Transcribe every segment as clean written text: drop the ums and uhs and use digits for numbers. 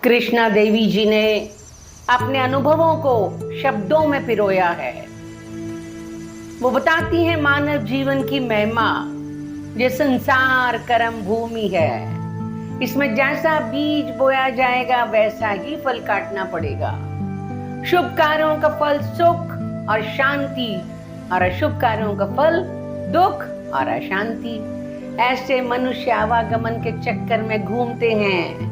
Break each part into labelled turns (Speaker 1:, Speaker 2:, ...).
Speaker 1: कृष्णा देवी जी ने अपने अनुभवों को शब्दों में पिरोया है। वो बताती हैं मानव जीवन की महिमा। ये संसार कर्म भूमि है, इसमें जैसा बीज बोया जाएगा वैसा ही फल काटना पड़ेगा। शुभ कार्यों का फल सुख और शांति और अशुभ कार्यों का फल दुख और अशांति। ऐसे मनुष्य आवागमन के चक्कर में घूमते हैं।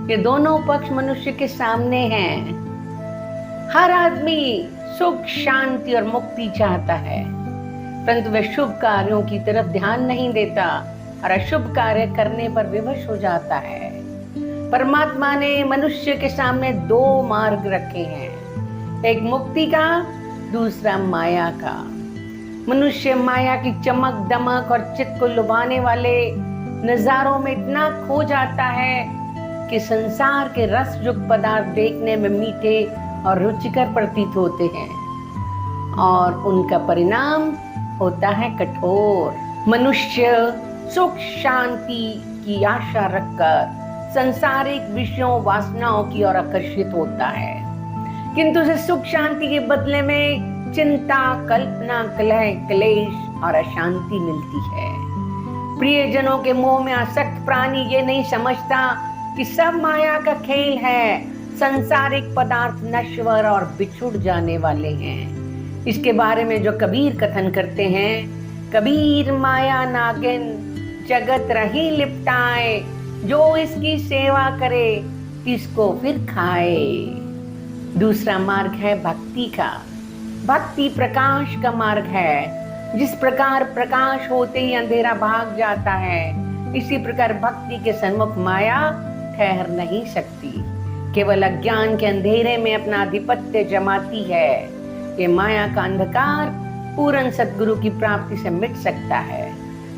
Speaker 1: ये दोनों पक्ष मनुष्य के सामने हैं। हर आदमी सुख शांति और मुक्ति चाहता है, परंतु वह शुभ कार्यों की तरफ ध्यान नहीं देता और अशुभ कार्य करने पर विवश हो जाता है। परमात्मा ने मनुष्य के सामने दो मार्ग रखे हैं, एक मुक्ति का, दूसरा माया का। मनुष्य माया की चमक दमक और चित्त को लुभाने वाले नजारों में इतना खो जाता है कि संसार के रसयुक्त पदार्थ देखने में मीठे और रुचिकर प्रतीत होते हैं और उनका परिणाम होता है कठोर। मनुष्य सुख शांति की आशा रखकर सांसारिक विषयों वासनाओं की ओर आकर्षित होता है, किंतु उसे सुख शांति के बदले में चिंता, कल्पना, कलह, क्लेश और अशांति मिलती है। प्रियजनों के मोह में आसक्त प्राणी ये नहीं समझता कि सब माया का खेल है। संसारिक पदार्थ नश्वर और बिछुड़ जाने वाले हैं। इसके बारे में जो कबीर कथन करते हैं, कबीर माया नागिन जगत रही लिपटाए, जो इसकी सेवा करे इसको फिर खाए। दूसरा मार्ग है भक्ति का। भक्ति प्रकाश का मार्ग है। जिस प्रकार प्रकाश होते ही अंधेरा भाग जाता है, इसी प्रकार भक्ति के सन्मुख माया ठहर नहीं सकती। केवल अज्ञान के अंधेरे में अपना आधिपत्य जमाती है। ये माया का अंधकार पूर्ण सद्गुरु की प्राप्ति से मिट सकता है।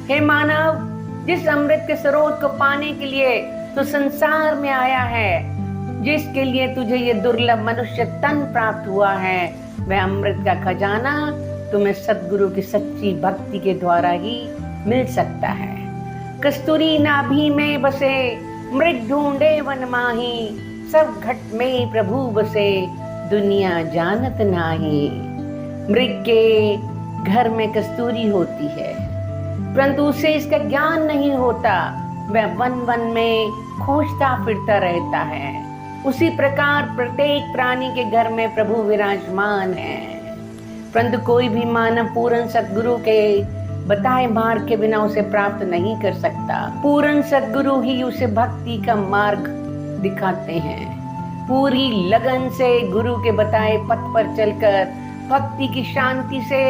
Speaker 1: हे मानव, जिस अमृत के स्रोत को पाने के लिए तू संसार में आया है, जिसके लिए तुझे ये दुर्लभ मनुष्य तन प्राप्त हुआ है, वह अमृत का खजाना तुम्हें सद्गुरु की सच्ची भक्ति के द्वारा ही मिल सकता है। कस्तूरी नाभि में बसे मृग ढूंढे वन माही, सब घट में प्रभु बसे दुनिया जानत नाही। मृग के घर में कस्तूरी होती है, परंतु उसे इसका ज्ञान नहीं होता। वह वन वन में खोजता फिरता रहता है। उसी प्रकार प्रत्येक प्राणी के घर में प्रभु विराजमान है, परंतु कोई भी मानव पूर्ण सद्गुरु के बताए मार्ग के बिना उसे प्राप्त नहीं कर सकता। पूर्ण सद्गुरु ही उसे भक्ति का मार्ग दिखाते हैं। पूरी लगन से गुरु के बताए पथ पर चलकर भक्ति की शांति से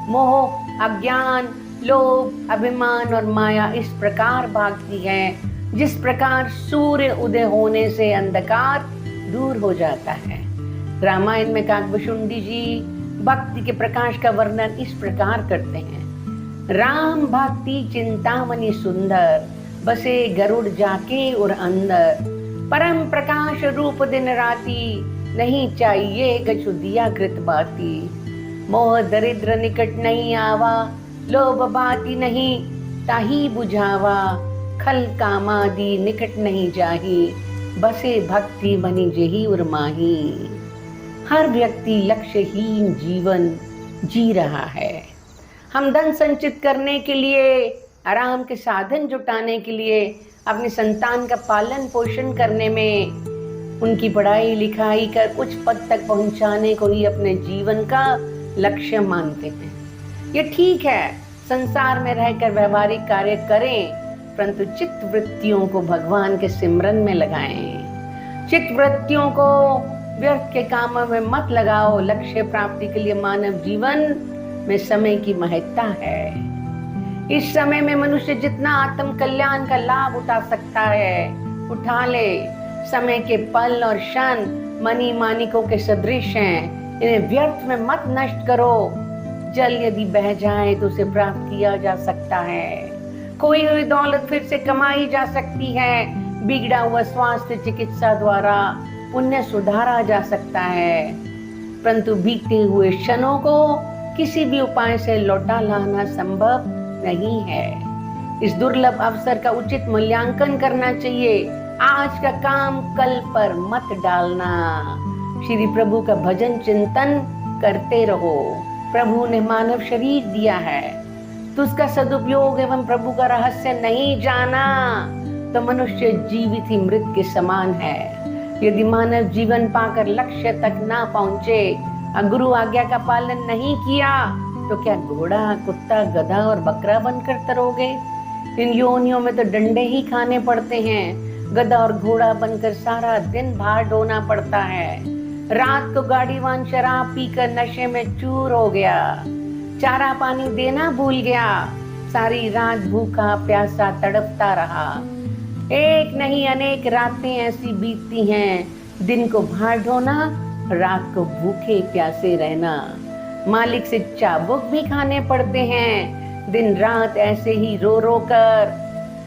Speaker 1: मोह, अज्ञान, लोभ, अभिमान और माया इस प्रकार भागती है जिस प्रकार सूर्य उदय होने से अंधकार दूर हो जाता है। रामायण में काकभुशुंडी जी भक्ति के प्रकाश का वर्णन इस प्रकार करते हैं। राम भक्ति चिंतामणि सुंदर, बसे गरुड़ जाके और अंदर। परम प्रकाश रूप दिन राती, नहीं चाहिए कछु दिया कृत बाती। मोह दरिद्र निकट नहीं आवा, लोभ बाती नहीं ताही बुझावा। खल कामादि निकट नहीं जाही, बसे भक्ति बनी जेही उर्माही। हर व्यक्ति लक्ष्यहीन जीवन जी रहा है। हम धन संचित करने के लिए, आराम के साधन जुटाने के लिए, अपनी संतान का पालन पोषण करने में, उनकी पढ़ाई लिखाई कर उच्च पद तक पहुंचाने को ही अपने जीवन का लक्ष्य मानते हैं। ये ठीक है, संसार में रहकर व्यवहारिक कार्य करें, परंतु चित्त वृत्तियों को भगवान के सिमरन में लगाएं। चित्त वृत्तियों को व्यर्थ के कामों में मत लगाओ। लक्ष्य प्राप्ति के लिए मानव जीवन में समय की महत्ता है। इस समय में मनुष्य जितना आत्म कल्याण का लाभ उठा सकता है उठा ले। समय के पल और क्षण मनी मानिकों के सदृश हैं, इन्हें व्यर्थ में मत नष्ट करो। जल यदि बह जाए तो उसे प्राप्त किया जा सकता है। खोई हुई दौलत फिर से कमाई जा सकती है। बिगड़ा हुआ स्वास्थ्य चिकित्सा द्वारा पुण्य सुधारा जा सकता है, परंतु बीते हुए क्षणों को किसी भी उपाय से लौटा लाना संभव नहीं है। इस दुर्लभ अवसर का उचित मूल्यांकन करना चाहिए। आज का काम कल पर मत डालना। श्री प्रभु का भजन चिंतन करते रहो। प्रभु ने मानव शरीर दिया है तो उसका सदुपयोग एवं प्रभु का रहस्य नहीं जाना तो मनुष्य जीवित ही मृत के समान है। यदि मानव जीवन पाकर लक्ष्य तक ना पहुंचे और गुरु आज्ञा का पालन नहीं किया तो क्या घोड़ा, कुत्ता, गधा और बकरा बनकर तरोगे? इन योनियों में तो डंडे ही खाने पड़ते हैं। गधा और घोड़ा बनकर सारा दिन भार ढोना पड़ता है। रात को गाड़ीवान शराब पीकर नशे में चूर हो गया, चारा पानी देना भूल गया, सारी रात भूखा प्यासा तड़पता रहा। एक नहीं अनेक रातें ऐसी बीतती हैं, दिन को भार ढोना, रात को भूखे प्यासे रहना। मालिक से चाबुक भी खाने पड़ते हैं, दिन रात ऐसे ही रो रो कर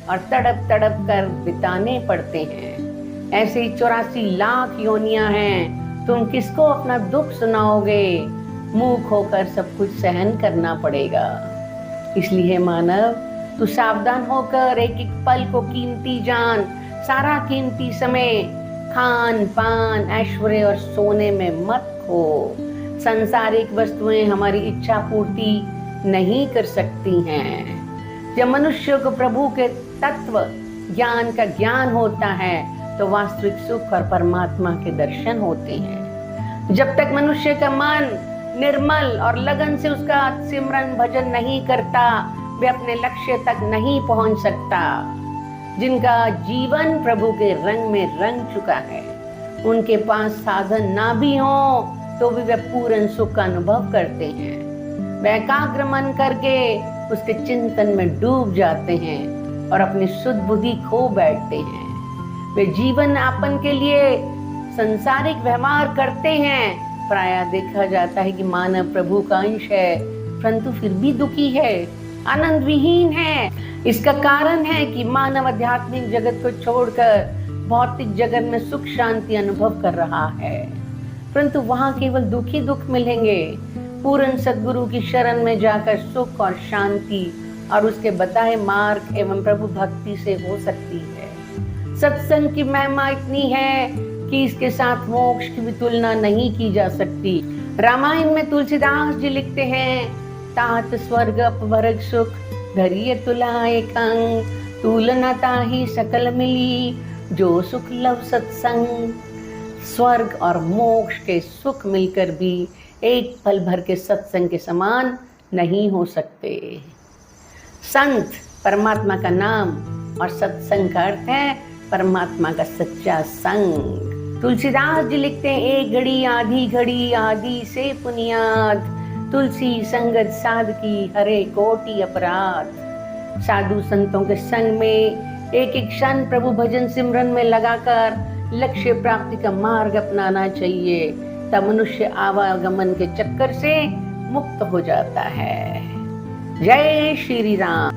Speaker 1: और तड़प तड़प कर बिताने पड़ते हैं। ऐसे ही 84 लाख योनियां हैं, तुम किसको अपना दुख सुनाओगे? मूक होकर सब कुछ सहन करना पड़ेगा। इसलिए मानव, तू सावधान होकर एक एक पल को कीमती जान। सारा कीमती समय खान पान, ऐश्वर्य और सोने में मत खो। सांसारिक वस्तुएं हमारी इच्छा पूर्ति नहीं कर सकती हैं। जब मनुष्य को प्रभु के तत्व ज्ञान का ज्ञान होता है तो वास्तविक सुख और परमात्मा के दर्शन होते हैं। जब तक मनुष्य का मन निर्मल और लगन से उसका सिमरन भजन नहीं करता, वे अपने लक्ष्य तक नहीं पहुंच सकता। जिनका जीवन प्रभु के रंग में रंग चुका है, उनके पास साधन ना भी हो तो भी वे पूर्ण सुख का अनुभव करते हैं। वे एकाग्र मन करके उसके चिंतन में डूब जाते हैं और अपनी शुद्ध बुद्धि खो बैठते हैं। वे जीवन यापन के लिए संसारिक व्यवहार करते हैं। प्रायः देखा जाता है कि मानव प्रभु का अंश है, परंतु फिर भी दुखी है, आनंद विहीन है। इसका कारण है कि मानव आध्यात्मिक जगत को छोड़कर भौतिक जगत में सुख शांति अनुभव कर रहा है, परंतु वहां केवल दुख ही दुख मिलेंगे। पूर्ण सद्गुरु की शरण में जाकर सुख और शांति और उसके बताए मार्ग एवं प्रभु भक्ति से हो सकती है। सत्संग की महिमा इतनी है कि इसके साथ मोक्ष की भी तुलना नहीं की जा सकती। रामायण में तुलसीदास जी लिखते हैं, तात स्वर्ग अपवर्ग सुख धरिय तुला एक अंग, तुलना ताहि सकल मिली जो सुख लव सत्संग। स्वर्ग और मोक्ष के सुख मिलकर भी एक पल भर के सत्संग के समान नहीं हो सकते। संत परमात्मा का नाम और सत्संग का अर्थ है परमात्मा का सच्चा संग। तुलसीदास जी लिखते हैं, एक घड़ी आधी घड़ी आदि से पुनियाद, तुलसी संगत साधकी हरे कोटि अपराध। साधु संतों के संग में एक एक क्षण प्रभु भजन सिमरन में लगाकर लक्ष्य प्राप्ति का मार्ग अपनाना चाहिए, तब मनुष्य आवागमन के चक्कर से मुक्त हो जाता है। जय श्री राम।